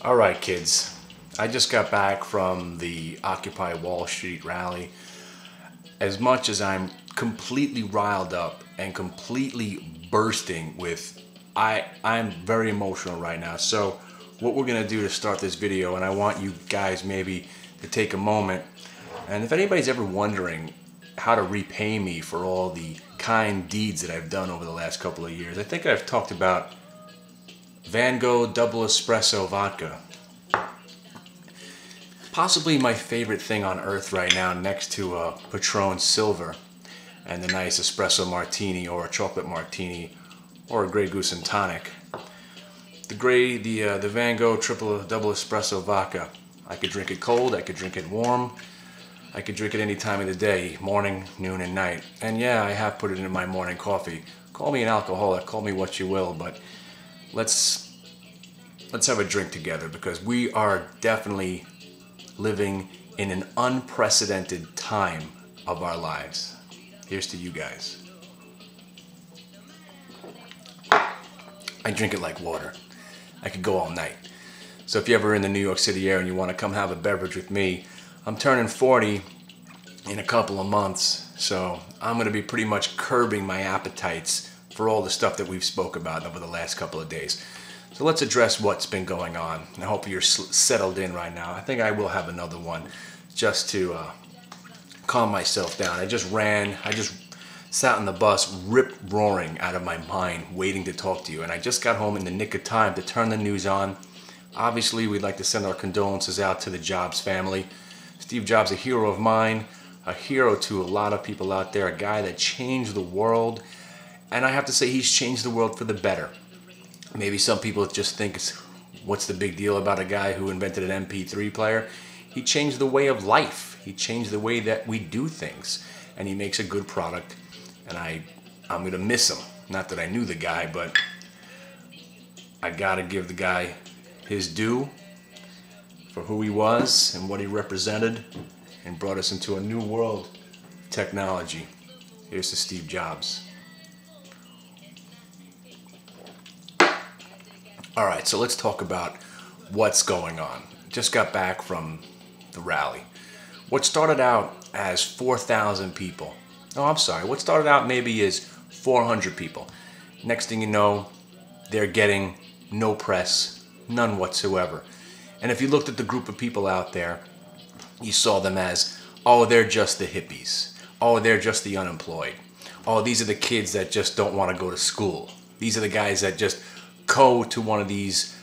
All right, kids. I just got back from the Occupy Wall Street rally. As much as I'm completely riled up and completely bursting with, I'm very emotional right now. So what we're gonna do to start this video, and I want you guys maybe to take a moment, and if anybody's ever wondering how to repay me for all the kind deeds that I've done over the last couple of years, I think I've talked about Van Gogh Double Espresso Vodka. Possibly my favorite thing on earth right now, next to a Patron Silver and the nice espresso martini or a chocolate martini or a Grey Goose and tonic. The Van Gogh Double Espresso Vodka. I could drink it cold, I could drink it warm, I could drink it any time of the day, morning, noon, and night. And yeah, I have put it in my morning coffee. Call me an alcoholic, call me what you will, but let's have a drink together, because we are definitely living in an unprecedented time of our lives. Here's to you guys. I drink it like water. I could go all night. So if you're ever in the New York City area and you want to come have a beverage with me, I'm turning 40 in a couple of months, so I'm going to be pretty much curbing my appetites for all the stuff that we've spoke about over the last couple of days. So let's address what's been going on. I hope you're settled in right now. I think I will have another one just to calm myself down. I just sat on the bus rip-roaring out of my mind waiting to talk to you, and I just got home in the nick of time to turn the news on. Obviously, we'd like to send our condolences out to the Jobs family. Steve Jobs, a hero of mine, a hero to a lot of people out there, a guy that changed the world, and I have to say he's changed the world for the better. Maybe some people just think, what's the big deal about a guy who invented an MP3 player? He changed the way of life. He changed the way that we do things, and he makes a good product, and I'm gonna miss him. Not that I knew the guy, but I gotta give the guy his due for who he was and what he represented and brought us into a new world of technology. Here's to Steve Jobs. All right, so let's talk about what's going on. Just got back from the rally. What started out as 4,000 people. Oh, I'm sorry. What started out maybe as 400 people. Next thing you know, they're getting no press, none whatsoever. And if you looked at the group of people out there, you saw them as, oh, they're just the hippies. Oh, they're just the unemployed. Oh, these are the kids that just don't want to go to school. These are the guys that just go to one of these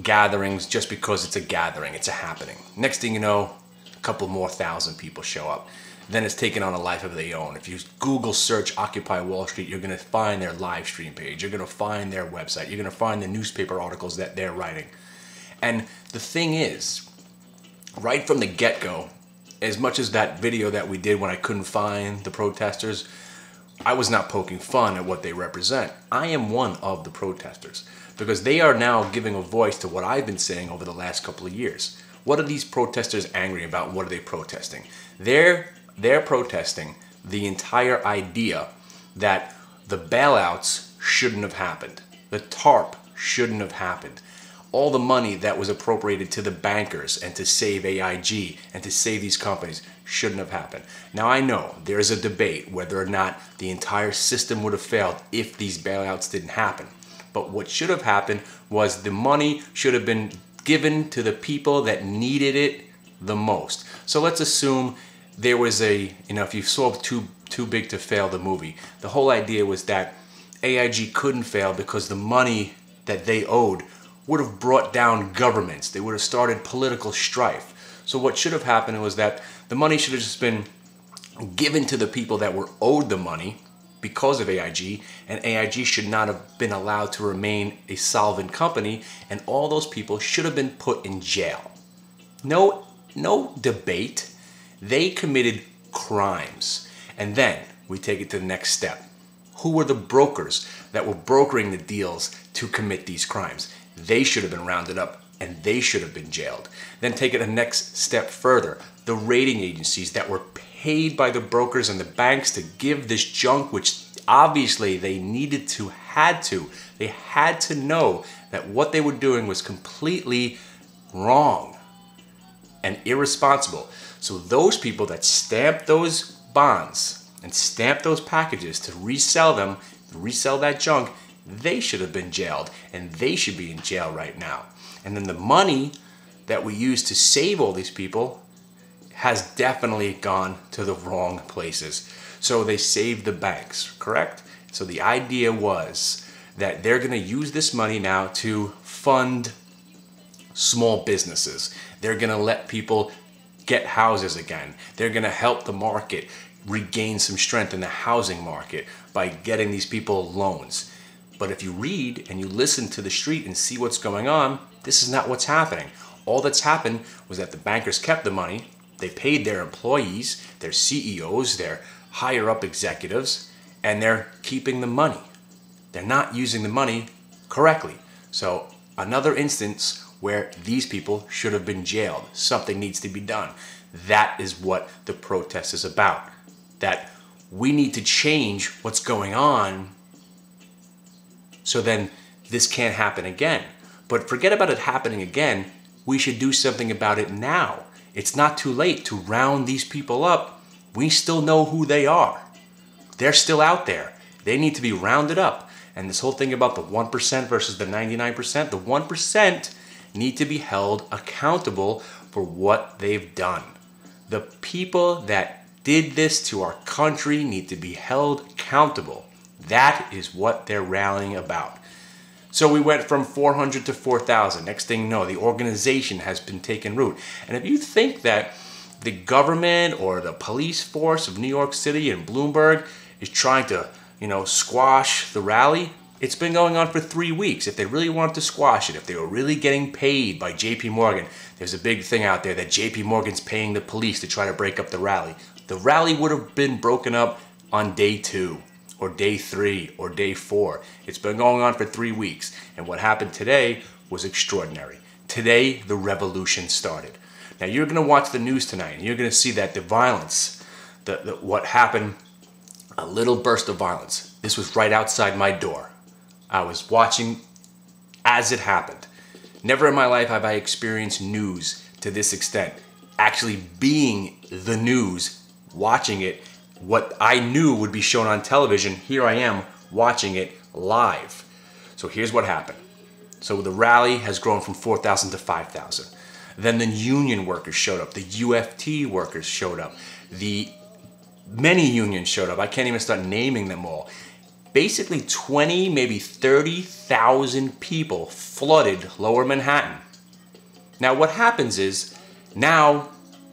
gatherings just because it's a gathering, it's a happening. Next thing you know, a couple more thousand people show up. Then it's taken on a life of their own. If you Google search Occupy Wall Street, you're going to find their live stream page. You're going to find their website. You're going to find the newspaper articles that they're writing. And the thing is, right from the get-go, as much as that video that we did when I couldn't find the protesters, I was not poking fun at what they represent. I am one of the protesters, because they are now giving a voice to what I've been saying over the last couple of years. What are these protesters angry about? What are they protesting? They're protesting the entire idea that the bailouts shouldn't have happened. The TARP shouldn't have happened. All the money that was appropriated to the bankers and to save AIG and to save these companies shouldn't have happened. Now I know there is a debate whether or not the entire system would have failed if these bailouts didn't happen. But what should have happened was the money should have been given to the people that needed it the most. So let's assume there was if you saw Too Big to Fail, the movie, the whole idea was that AIG couldn't fail because the money that they owed would have brought down governments. They would have started political strife. So what should have happened was that the money should have just been given to the people that were owed the money because of AIG, and AIG should not have been allowed to remain a solvent company, and all those people should have been put in jail. No debate. They committed crimes. And then we take it to the next step. Who were the brokers that were brokering the deals to commit these crimes? They should have been rounded up and they should have been jailed. Then take it a next step further. The rating agencies that were paid by the brokers and the banks to give this junk, which obviously they had to know that what they were doing was completely wrong and irresponsible. So those people that stamp those bonds and stamp those packages to resell them, resell that junk, they should have been jailed, and they should be in jail right now. And then the money that we use to save all these people has definitely gone to the wrong places. So they saved the banks, correct? So the idea was that they're going to use this money now to fund small businesses. They're going to let people get houses again. They're going to help the market regain some strength in the housing market by getting these people loans. But if you read and you listen to the street and see what's going on, this is not what's happening. All that's happened was that the bankers kept the money, they paid their employees, their CEOs, their higher up executives, and they're keeping the money. They're not using the money correctly. So another instance where these people should have been jailed. Something needs to be done. That is what the protest is about. That we need to change what's going on so then this can't happen again. But forget about it happening again. We should do something about it now. It's not too late to round these people up. We still know who they are. They're still out there. They need to be rounded up. And this whole thing about the 1% versus the 99%, the 1% need to be held accountable for what they've done. The people that did this to our country need to be held accountable. That is what they're rallying about. So we went from 400 to 4,000. Next thing you know, the organization has been taken root. And if you think that the government or the police force of New York City and Bloomberg is trying to, squash the rally, it's been going on for 3 weeks. If they really wanted to squash it, if they were really getting paid by JP Morgan, there's a big thing out there that JP Morgan's paying the police to try to break up the rally. The rally would have been broken up on day 2 or day 3 or day 4. It's been going on for 3 weeks. And what happened today was extraordinary. Today, the revolution started. Now, you're going to watch the news tonight, and you're going to see that the violence, what happened, a little burst of violence. This was right outside my door. I was watching as it happened. Never in my life have I experienced news to this extent. Actually being the news, watching it, what I knew would be shown on television, here I am watching it live. So here's what happened. So the rally has grown from 4,000 to 5,000. Then the union workers showed up. The UFT workers showed up. Many unions showed up. I can't even start naming them all. Basically 20, maybe 30,000 people flooded Lower Manhattan. Now what happens is, now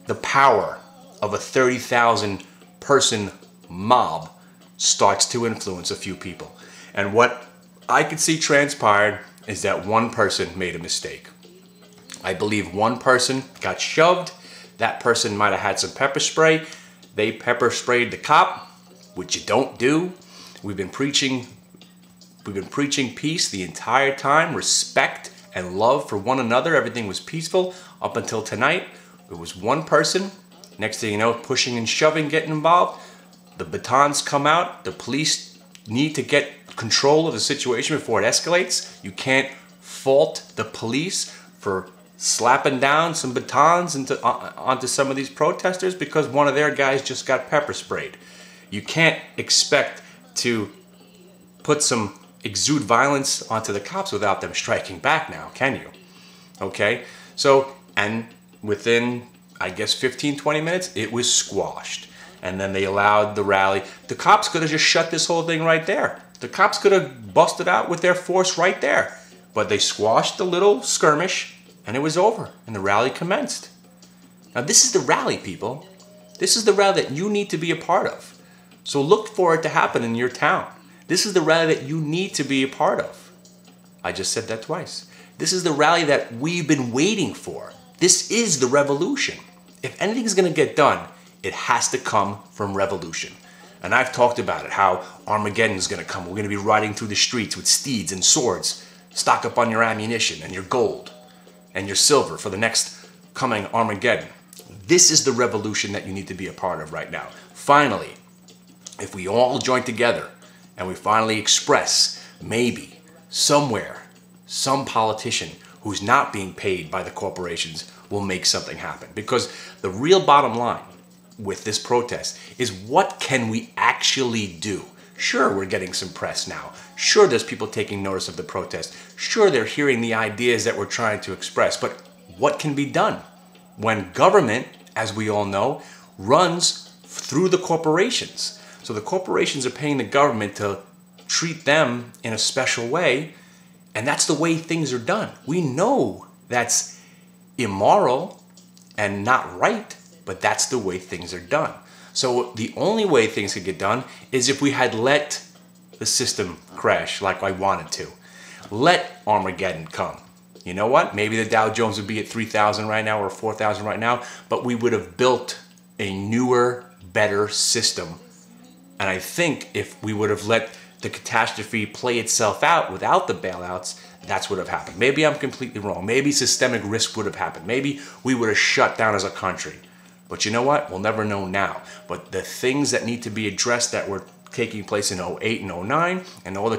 the power of a 30,000 person mob starts to influence a few people. And what I could see transpired is that one person made a mistake. I believe one person got shoved. That person might have had some pepper spray. They pepper sprayed the cop, which you don't do. We've been preaching peace the entire time, respect and love for one another. Everything was peaceful up until tonight. It was one person. Next thing you know, pushing and shoving, getting involved. The batons come out. The police need to get control of the situation before it escalates. You can't fault the police for slapping down some batons onto some of these protesters because one of their guys just got pepper sprayed. You can't expect to exude violence onto the cops without them striking back now, can you? Okay? So, and within, I guess, 15, 20 minutes, it was squashed. And then they allowed the rally. The cops could have just shut this whole thing right there. The cops could have busted out with their force right there. But they squashed the little skirmish, and it was over, and the rally commenced. Now, this is the rally, people. This is the rally that you need to be a part of. So look for it to happen in your town. This is the rally that you need to be a part of. I just said that twice. This is the rally that we've been waiting for. This is the revolution. If anything's going to get done, it has to come from revolution. And I've talked about it, how Armageddon's going to come. We're going to be riding through the streets with steeds and swords. Stock up on your ammunition and your gold and your silver for the next coming Armageddon. This is the revolution that you need to be a part of right now. Finally, if we all join together and we finally express, maybe, somewhere, some politician who's not being paid by the corporations will make something happen. Because the real bottom line with this protest is, what can we actually do? Sure, we're getting some press now. Sure, there's people taking notice of the protest. Sure, they're hearing the ideas that we're trying to express. But what can be done when government, as we all know, runs through the corporations? So the corporations are paying the government to treat them in a special way, and that's the way things are done. We know that's immoral and not right, but that's the way things are done. So the only way things could get done is if we had let the system crash like I wanted to. Let Armageddon come. You know what? Maybe the Dow Jones would be at 3,000 right now or 4,000 right now, but we would have built a newer, better system. And I think if we would have let the catastrophe play itself out without the bailouts, that's what would have happened. Maybe I'm completely wrong. Maybe systemic risk would have happened. Maybe we would have shut down as a country. But you know what? We'll never know now. But the things that need to be addressed that were taking place in 08 and 09, and all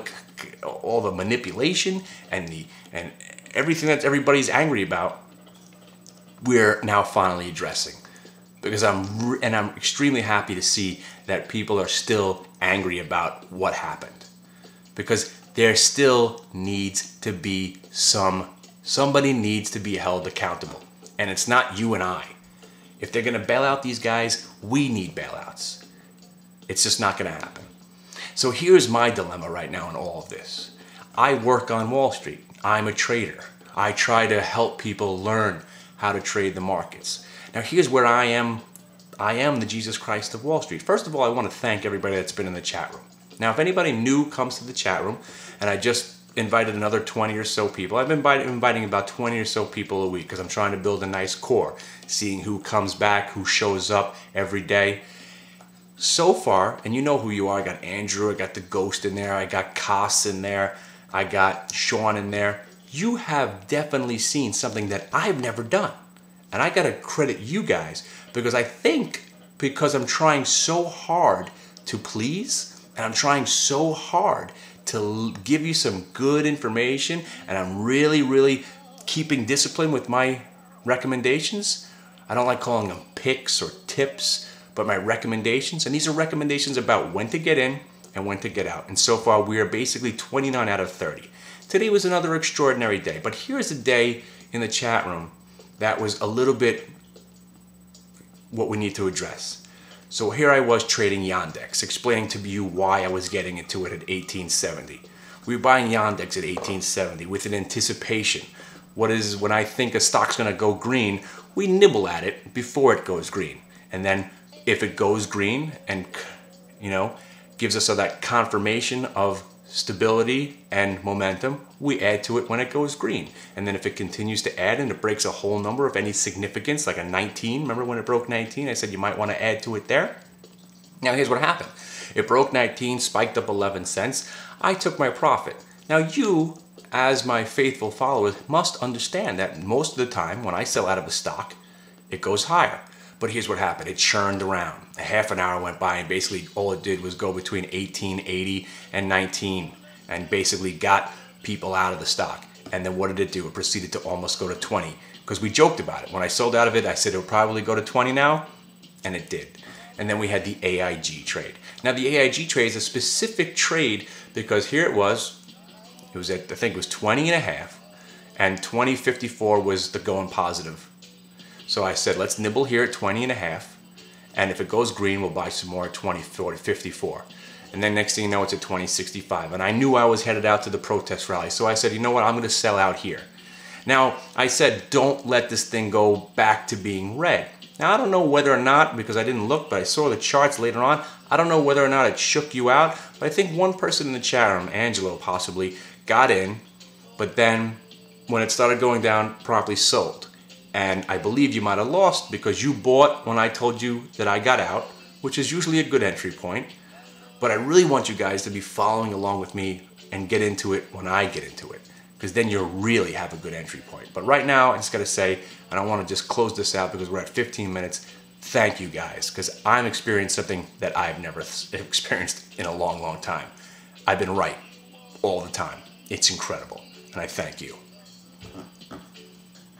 the manipulation and everything that everybody's angry about, we're now finally addressing. Because I'm extremely happy to see that people are still angry about what happened. Because there still needs to be somebody needs to be held accountable. And it's not you and I. If they're going to bail out these guys, we need bailouts. It's just not going to happen. So here's my dilemma right now in all of this. I work on Wall Street. I'm a trader. I try to help people learn how to trade the markets. Now here's where I am. I am the Jesus Christ of Wall Street. First of all, I want to thank everybody that's been in the chat room. Now, if anybody new comes to the chat room, and I just invited another 20 or so people. I've been inviting about 20 or so people a week because I'm trying to build a nice core, seeing who comes back, who shows up every day. So far, and you know who you are, I got Andrew, I got the Ghost in there, I got Koss in there, I got Sean in there. You have definitely seen something that I've never done. And I gotta credit you guys because I think because I'm trying so hard to please, and I'm trying so hard to give you some good information, and I'm really, really keeping discipline with my recommendations. I don't like calling them picks or tips, but my recommendations. And these are recommendations about when to get in and when to get out. And so far, we are basically 29 out of 30. Today was another extraordinary day. But here's a day in the chat room that was a little bit what we need to address. So here I was trading Yandex, explaining to you why I was getting into it at 1870. We were buying Yandex at 1870 with an anticipation. What is, when I think a stock's gonna go green, we nibble at it before it goes green. And then if it goes green and, gives us that confirmation of stability and momentum, we add to it when it goes green. And then if it continues to add and it breaks a whole number of any significance, like a 19, remember when it broke 19? I said you might want to add to it there. Now here's what happened. It broke 19, spiked up 11 cents. I took my profit. Now you, as my faithful followers, must understand that most of the time when I sell out of a stock, it goes higher. But here's what happened. It churned around. A half an hour went by and basically all it did was go between 18.80 and 19 and basically got people out of the stock. And then what did it do? It proceeded to almost go to 20 because we joked about it. When I sold out of it, I said it would probably go to 20 now, and it did. And then we had the AIG trade. Now the AIG trade is a specific trade because here it was at, I think it was 20 and a half, and 20.54 was the going positive. So I said, let's nibble here at 20 and a half. And if it goes green, we'll buy some more at 20.54. And then next thing you know, it's at 20.65. And I knew I was headed out to the protest rally. So I said, you know what, I'm going to sell out here. Now, I said, don't let this thing go back to being red. Now, I don't know whether or not, because I didn't look, but I saw the charts later on. I don't know whether or not it shook you out. But I think one person in the chat room, Angelo possibly, got in. But then when it started going down, promptly sold. And I believe you might have lost because you bought when I told you that I got out, which is usually a good entry point. But I really want you guys to be following along with me and get into it when I get into it, because then you'll really have a good entry point. But right now, I just got to say, and I want to just close this out because we're at 15 minutes. Thank you guys, because I'm experiencing something that I've never experienced in a long, long time. I've been right all the time. It's incredible, and I thank you.